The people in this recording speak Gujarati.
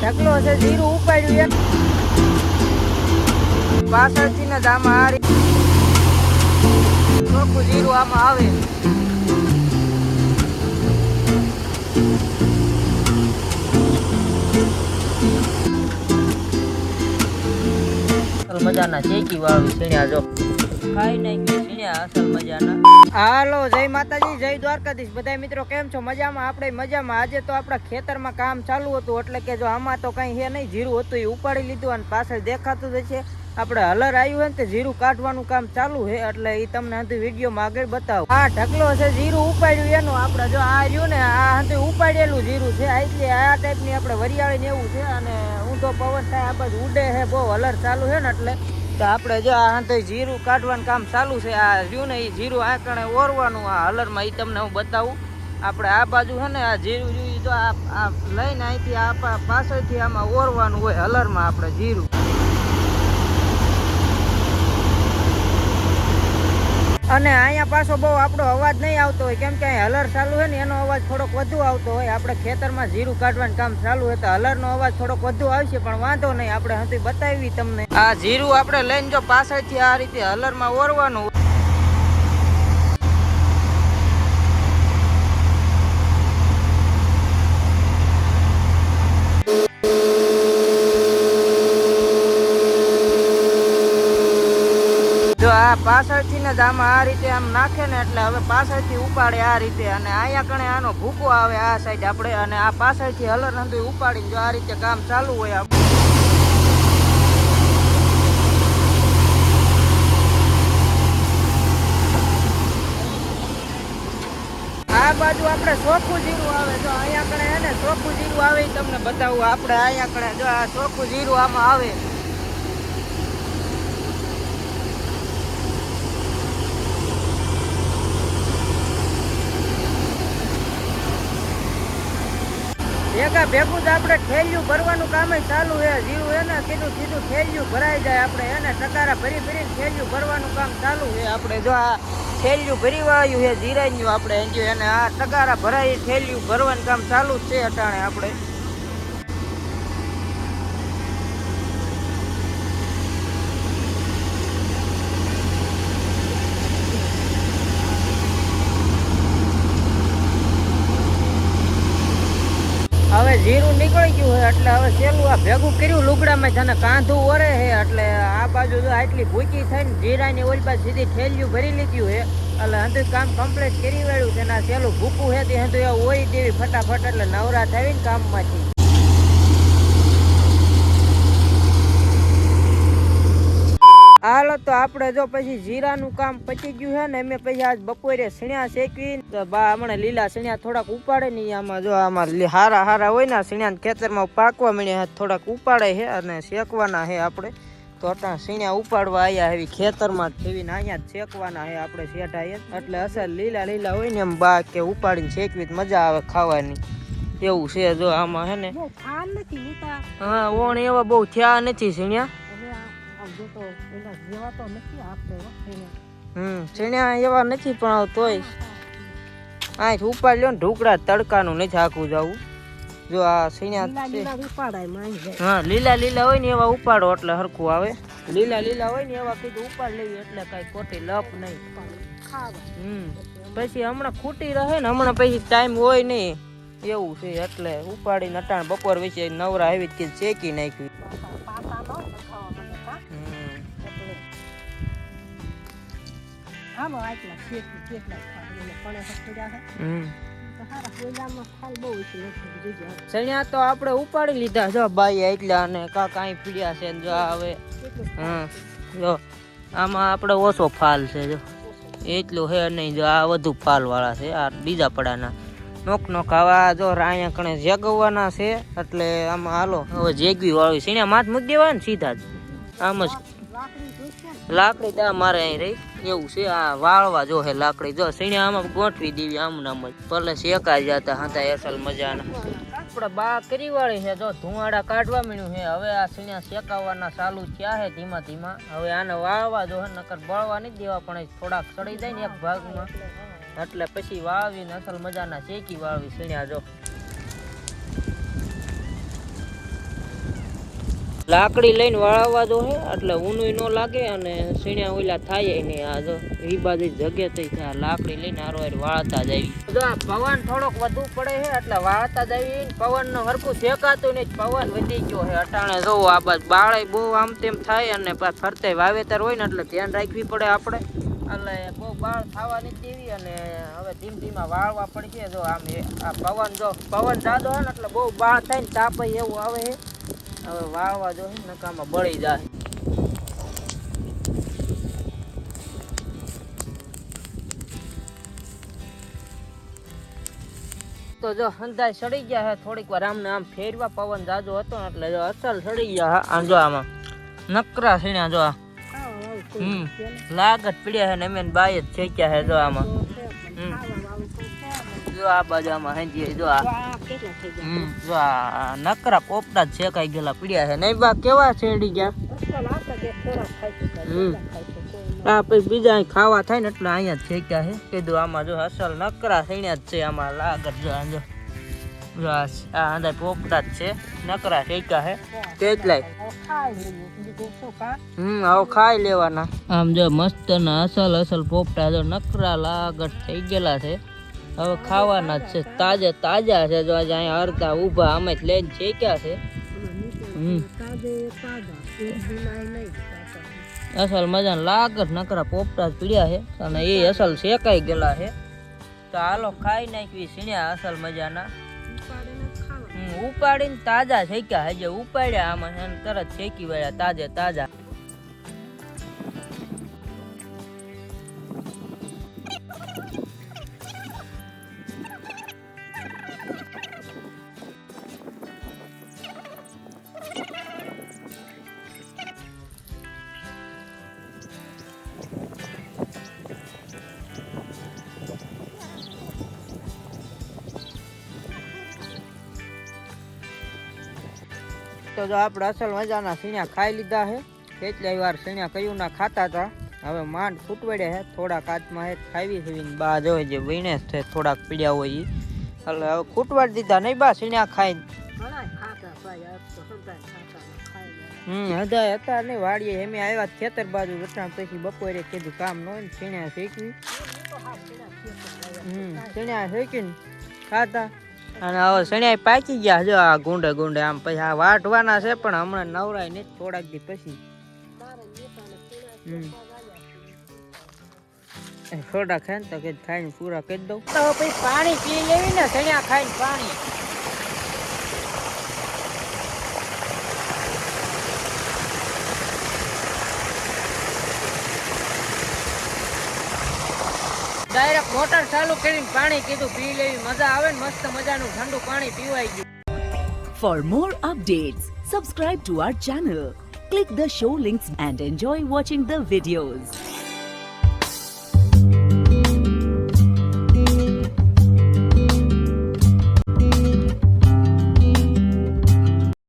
ઢગલો છે જીરું ઉપાડ્યું પાછળથી ને આમાં આ ચોખ્ખું જીરું આમાં આવે. મજાના ચેકી વાળું સીણ્યા જો ખાઈ નાખ્યું સીણ્યા અસલ મજાના. હાલો જય માતાજી, જય દ્વારકાધીશ. બધા મિત્રો કેમ છો? મજામાં? આપણે મજામાં. આજે તો આપણા ખેતરમાં કામ ચાલુ હતું, એટલે કે જો આમાં તો કઈ હે નહીં, જીરું હતું એ ઉપાડી લીધું અને પાછળ દેખાતું જ છે આપણે હલર આવ્યું હોય ને તે જીરું કાઢવાનું કામ ચાલુ છે, એટલે એ તમને હંધી વિડીયોમાં આગળ બતાવું. આ ઢગલો છે જીરું ઉપાડ્યું એનું. આપણે જો આ રહ્યું ને આ હંધી ઉપાડેલું જીરું છે, એટલે આ ટાઈપની આપણે વરિયાળી ને એવું છે અને ઊંધો પવન થાય આ બાજુ ઉડે છે, બહુ હલર ચાલુ છે ને, એટલે તો આપણે જો આ હંધી જીરું કાઢવાનું કામ ચાલુ છે. આ રહ્યું ને એ જીરું આ કણે ઓરવાનું આ હલરમાં, એ તમને હું બતાવું. આપણે આ બાજુ છે ને આ જીરું જોઈ તો આ લઈને અહીંથી આ પાછળથી આમાં ઓરવાનું હોય હલરમાં આપણે જીરું. અને અહીંયા પાછો બહુ આપણો અવાજ નહીં આવતો હોય, કેમ કે અહીં હલર ચાલુ હોય ને એનો અવાજ થોડોક વધુ આવતો હોય. આપણે ખેતરમાં જીરું કાઢવાનું કામ ચાલુ હોય તો હલરનો અવાજ થોડોક વધુ આવશે, પણ વાંધો નહીં, આપણે હંધી બતાવી તમને. આ જીરું આપણે લઈને જો પાછળથી આ રીતે હલરમાં ઓરવાનું. જો આ પાછળથી ને જ આમાં આ રીતે આમ નાખે ને એટલે હવે પાછળથી ઉપાડે આ રીતે, અને અહીંયા કણે આનો ભૂકો આવે આ સાઈડ આપણે, અને આ પાછળથી હલર હંધી ઉપાડીને જો આ રીતે કામ ચાલુ હોય આપણે. આ બાજુ આપણે ચોખ્ખું જીરું આવે, જો અહીંયા કણે હે ને ચોખ્ખું જીરું આવે એ તમને બતાવું. આપણે અહીંયા કણે જો આ ચોખ્ખું જીરું આમાં આવે. ભેગા ભેગું જ આપણે ઠેલિયું ભરવાનું કામ ચાલુ છે. જીરું હે ને સીધું સીધું ઠેલિયું ભરાઈ જાય. આપણે એને ટકારા ભરી ભરીને ઠેલિયું ભરવાનું કામ ચાલુ છે. આપણે જો આ ઠેલિયું ભરી વાળ્યું છે જીરાયું, આપણે જો એને આ ટકારા ભરાઈ ઠેલિયું ભરવાનું કામ ચાલુ જ છે અટાણે આપણે. હવે જીરું નીકળી ગયું છે એટલે હવે સેલું આ ભેગું કર્યું લુગડામાં તને કાંધું ઓરે છે, એટલે આ બાજુ જો આટલી ભૂકી થઈને જીરાની ઓલી બાજુ સીધી ઠેલિયું ભરી લીધું છે, એટલે હંધું કામ કમ્પ્લીટ કરી વાળ્યું છે. ના સેલું ભૂકું છે તે હંધું એવું ઓરી દેવી ફટાફટ, એટલે નવરા થઈને કામમાંથી. હાલો તો આપણે જો પછી જીરાનું કામ પચી ગયું છે ને, અમે પછી આજ બપોરે સીણ્યા શેકવી તો બા હમણાં લીલા સીણ્યા થોડાક ઉપાડે નહીં. આમાં જો આમાં હારા હારા હોય ને સીણ્યા ખેતરમાં પાકવા મળ્યા થોડાક ઉપાડે છે અને શેકવાના છે આપણે. તો અટાણ સીણ્યા ઉપાડવા આવ્યા એવી ખેતરમાં થઈને અહીંયા જ શેકવાના છે આપણે શેઠાએ, એટલે અસલ લીલા લીલા હોય ને એમ બા કે ઉપાડીને શેકવી મજા આવે ખાવાની, એવું છે. જો આમાં છે ને હા ઓણ એવા બહુ થયા નથી સીણ્યા. સીણ્યા એવા નથી પણ તોય આ ઉપાડ લ્યો ને ઢુકડા તડકાનું નથી આખું જવું. જો આ સીણ્યા હા લીલા લીલા હોય ને એવા ઉપાડો એટલે હરખું આવે. લીલા લીલા હોય ને એવા કીધું ઉપાડ લેવી એટલે કઈ ખોટી લપ નહીં. પછી હમણાં ખૂટી રહે ને, હમણાં પછી ટાઈમ હોય નહીં એવું છે, એટલે ઉપાડીને અટાણ બપોર વિશે નવરા આવી જ શેકી નાખ્યું. ચણ્યા તો આપણે ઉપાડી લીધા જો બાઈ એટલા, અને કાકા અહીં પીડ્યા છે જો હવે. જો આમાં આપણે ઓછો ફાલ છે, જો એટલું હે નહીં, જો આ વધુ ફાલ વાળા છે આ બીજા પડાના નોક નોક. આવા જો અહીંયા કણે જેગવવાના છે, એટલે આમાં હાલો હવે જેગવી વાળું સીણ્યા માથ મૂકી દેવાય ને સીધા જ આમ જ લાકડી ત્યાં મારે અહીં રહી એવું છે. આ વાળવા જો હે લાકડી, જો સીણ્યા આમાં ગોઠવી દેવી આમ નામ જ ભલે શેકાઈ જતા હતા અસલ મજાના. આપણે બા કરી વાળી છે, જો ધુવાડા કાઢવા મળ્યું છે. હવે આ સીણ્યા શેકાવવાના ચાલુ થયા છે ધીમા ધીમા. હવે આને વાળવા જો નકર બળવા નહીં દેવા, પણ થોડાક સડી જાય ને એક ભાગમાં, એટલે પછી વાળવીને અસલ મજાના શેકી વાળવી સીણ્યા. જો લાકડી લઈને વાળવા દો હે એટલે ઊનું ન લાગે અને સીણ્યા ઓલા થાય નહીં. આ જો એ બાજુ જગ્યા થઈ લાકડી લઈને હારો વાળતા જ આવી. જો આ પવન થોડોક વધુ પડે છે એટલે વાળતા જ આવી. પવન નું હરખું શેકાતું નહીં, પવન વધી ગયો છે અટાણે. જોવો આ બાજુ બાળે બહુ આમ તેમ થાય અને ફરતે વાવેતર હોય ને એટલે ધ્યાન રાખવી પડે આપણે. એટલે બહુ બાળ થવા નથી દેવી અને હવે ધીમ ધીમા વાળવા પડશે. જો આમ આ પવન જો પવન જાદો હોય ને એટલે બહુ બાળ થાય ને તાપ એવું આવે છે. હવે વાળવા જો નકામાં બળી જાય. તો જો હંધાઈ સડી ગયા હે. થોડીક વાર આમને આમ ફેરવા, પવન જાજો હતો ને એટલે જો અસલ સડી ગયા. આમ જો આમાં નકરા સીણ્યા જો આ લાગત પીડ્યા હે ને એમ બાય જ શેક્યા હે. જો આમાં જો આ બાજુ આમાં હેંજી જો આ જો આ નકરા પોપટા જ શેકાઈ ગયેલા પીડ્યા હે. નહીં બા કેવા શેરડી ગયા. આ પછી બીજા ખાવા થાય ને એટલે અહીંયા જ શેક્યા હે. કીધું આમાં જો અસલ નકરા સીણ્યા જ છે. આમાં લાગત જો જો જો આ અંદર પોપટા જ છે, નકરા શેક્યા હે. કેટલાય હવે ખાઈ લેવાના. આમ જો મસ્ત ના અસલ પોપટા જો નકરા લાગત થઈ ગયેલા છે. હવે ખાવાના જ છે, તાજા છે. જો આજે અહીંયા અડધા ઊભા અમે જ લઈને શેક્યા છે. અસલ મજાના લાગત નકરા પોપટા જ પીડ્યા છે અને એ અસલ શેકાઈ ગયેલા છે. તો હાલો ખાઈ નાખવી સીણ્યા અસલ મજાના. ઉપાડીને તાજા શેક્યા હજે ઉપાડ્યા આમાં તરત શેકી વાળ્યા તાજા. તો જો આપણે અસલ મજાના સીણ્યા ખાઈ લીધા છે. કેટલી વાર સીણ્યા કયું ના ખાતા હતા. હવે માંડ ફૂટવડ્યા છે. થોડાક હાથમાં હે ખાવી છે બા જોઈ જે વીણેશ છે થોડાક પીડ્યા હોય ઈ. એટલે હવે ફૂટવાડી દીધા નહીં બા સીણ્યા ખાઈને. હદાય હતા નહીં વાડીએ એમ આવ્યા ખેતર બાજુ વટાણ. પછી બપોરે કીધું કામ ન હોય ને સીણ્યા શેકવી. સીણ્યા શેકીને ખાતા. અને હવે સણિયા પાકી ગયા. જો આ ગુંડે આમ પછી આ વાટવાના છે પણ હમણાં નવરાય ને થોડાક દી પછી થોડા ખાય ને તો કે ખાઈને પૂરા કરી દઉં. તો પછી પાણી પી લેવી ને સણિયા ખાઈને પાણી. ડાયરેક્ટ મોટર ચાલુ કરીને પાણી કીધું પી લેવી, મજા આવે ને મસ્ત મજાનું ઠંડુ પાણી પીવાઈ ગયું. For more updates, subscribe to our channel, click the show links and enjoy watching the videos.